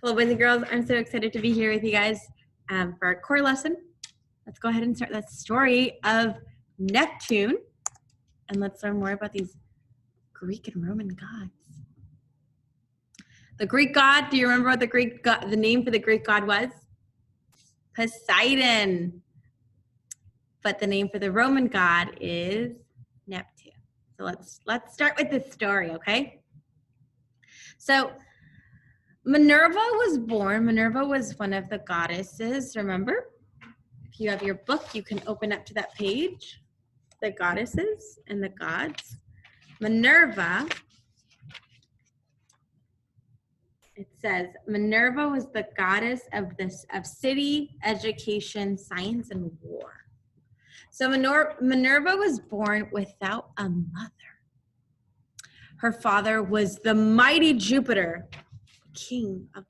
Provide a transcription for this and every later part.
Hello, boys and girls. I'm so excited to be here with you guys for our core lesson. Let's go ahead and start the story of Neptune, and let's learn more about these Greek and Roman gods. The Greek god, do you remember what the name for the Greek god was? Poseidon. But the name for the Roman god is Neptune. So let's start with this story, okay? So Minerva was born. Minerva was one of the goddesses, remember? If you have your book, you can open up to that page. The goddesses and the gods. Minerva, it says, Minerva was the goddess of city, education, science, and war. So Minerva was born without a mother. Her father was the mighty Jupiter, king of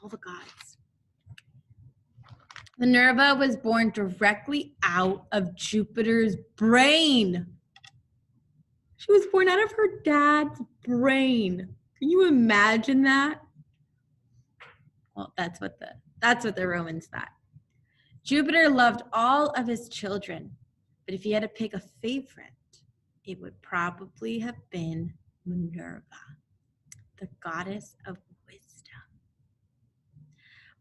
all the gods. Minerva was born directly out of Jupiter's brain. She was born out of her dad's brain. Can you imagine that? Well, that's what the Romans thought. Jupiter loved all of his children, but if he had to pick a favorite, it would probably have been Minerva, the goddess of wisdom.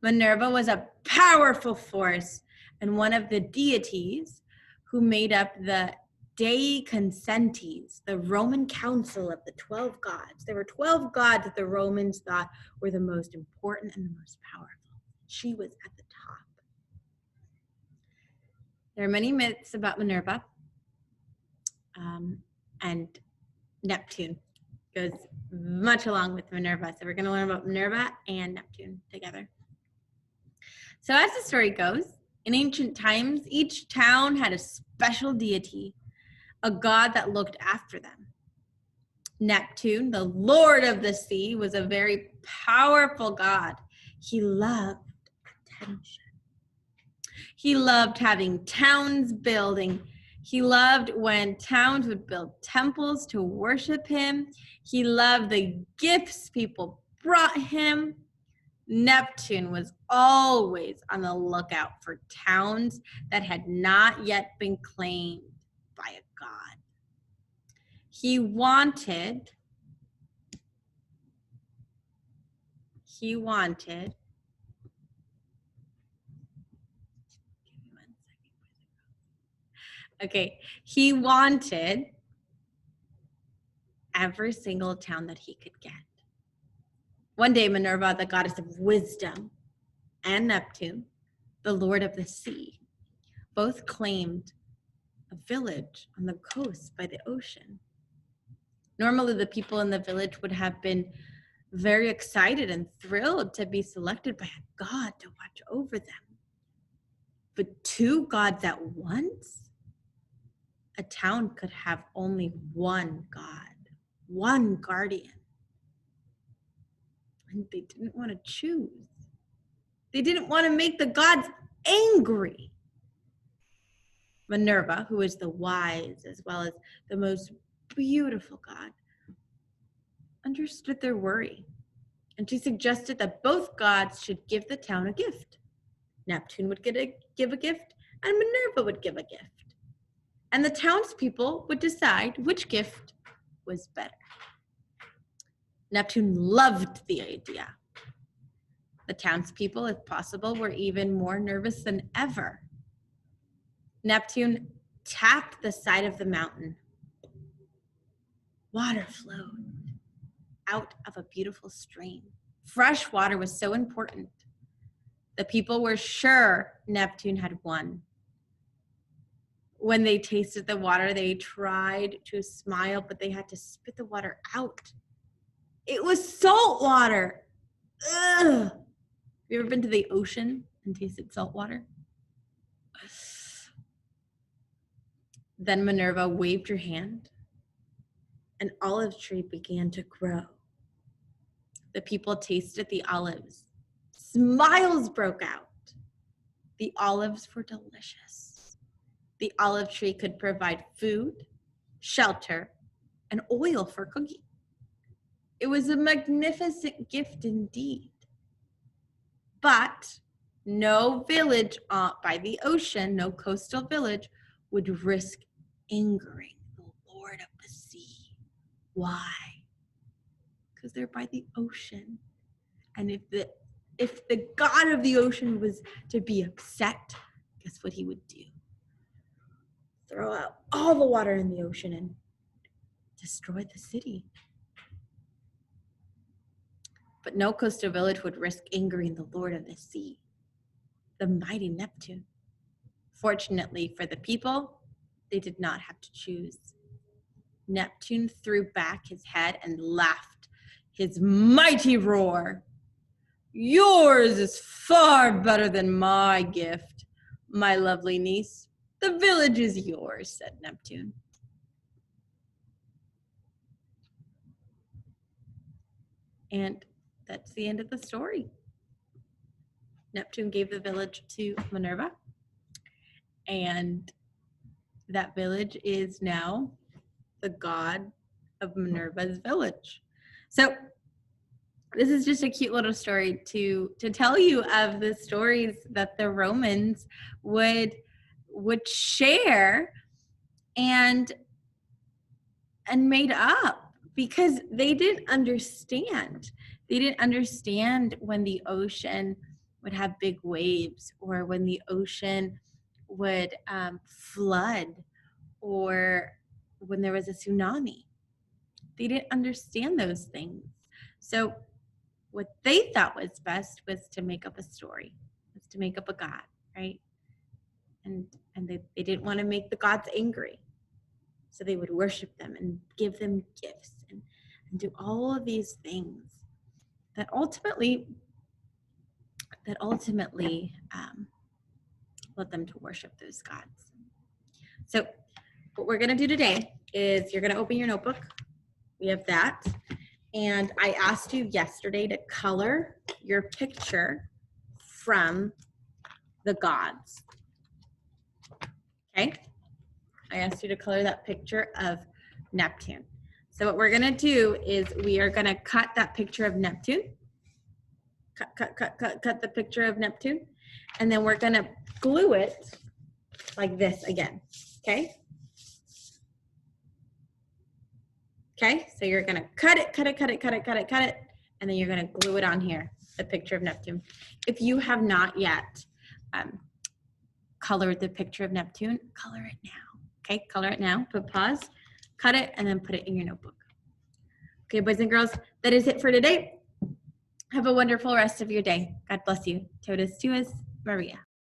Minerva was a powerful force and one of the deities who made up the Dei Consentes, the Roman council of the 12 gods. There were 12 gods that the Romans thought were the most important and the most powerful. She was at the top. There are many myths about Minerva, and Neptune goes much along with Minerva. So we're going to learn about Minerva and Neptune together. So as the story goes, in ancient times, each town had a special deity, a god that looked after them. Neptune, the lord of the sea, was a very powerful god. He loved attention. He loved having towns building. He loved when towns would build temples to worship him. He loved the gifts people brought him. Neptune was always on the lookout for towns that had not yet been claimed by a god. He wanted every single town that he could get. One day, Minerva, the goddess of wisdom, and Neptune, the lord of the sea, both claimed a village on the coast by the ocean. Normally, the people in the village would have been very excited and thrilled to be selected by a god to watch over them. But two gods at once? A town could have only one god, one guardian. And they didn't want to choose. They didn't want to make the gods angry. Minerva, who is the wise as well as the most beautiful god, understood their worry, and she suggested that both gods should give the town a gift. Neptune would give a gift, and Minerva would give a gift. And the townspeople would decide which gift was better. Neptune loved the idea. The townspeople, if possible, were even more nervous than ever. Neptune tapped the side of the mountain. Water flowed out of a beautiful stream. Fresh water was so important. The people were sure Neptune had won. When they tasted the water, they tried to smile, but they had to spit the water out. It was salt water. Ugh. Have you ever been to the ocean and tasted salt water? Then Minerva waved her hand. An olive tree began to grow. The people tasted the olives. Smiles broke out. The olives were delicious. The olive tree could provide food, shelter, and oil for cooking. It was a magnificent gift indeed. But no village by the ocean, no coastal village, would risk angering the Lord of the sea. Why? Because they're by the ocean. And if the God of the ocean was to be upset, guess what he would do? Throw out all the water in the ocean and destroy the city. But no coastal village would risk angering the Lord of the sea, the mighty Neptune. Fortunately for the people, they did not have to choose. Neptune threw back his head and laughed his mighty roar. Yours is far better than my gift, my lovely niece. The village is yours, said Neptune. And that's the end of the story. Neptune gave the village to Minerva, and that village is now the god of Minerva's village. So this is just a cute little story to tell you of the stories that the Romans would share and made up, because they didn't understand. They didn't understand when the ocean would have big waves, or when the ocean would flood, or when there was a tsunami. They didn't understand those things. So what they thought was best was to make up a story, was to make up a god, right? And they didn't want to make the gods angry. So they would worship them and give them gifts and do all of these things that ultimately led them to worship those gods. So what we're going to do today is you're going to open your notebook. We have that. And I asked you yesterday to color your picture from the gods. Okay? I asked you to color that picture of Neptune. So what we're going to do is we are going to cut that picture of Neptune. Cut the picture of Neptune. And then we're going to glue it like this again. Okay? Okay, so you're gonna cut it, and then you're gonna glue it on here, the picture of Neptune. If you have not yet colored the picture of Neptune, color it now. Okay, color it now, put pause, cut it, and then put it in your notebook. Okay, boys and girls, that is it for today. Have a wonderful rest of your day. God bless you. Totus tuus, Maria.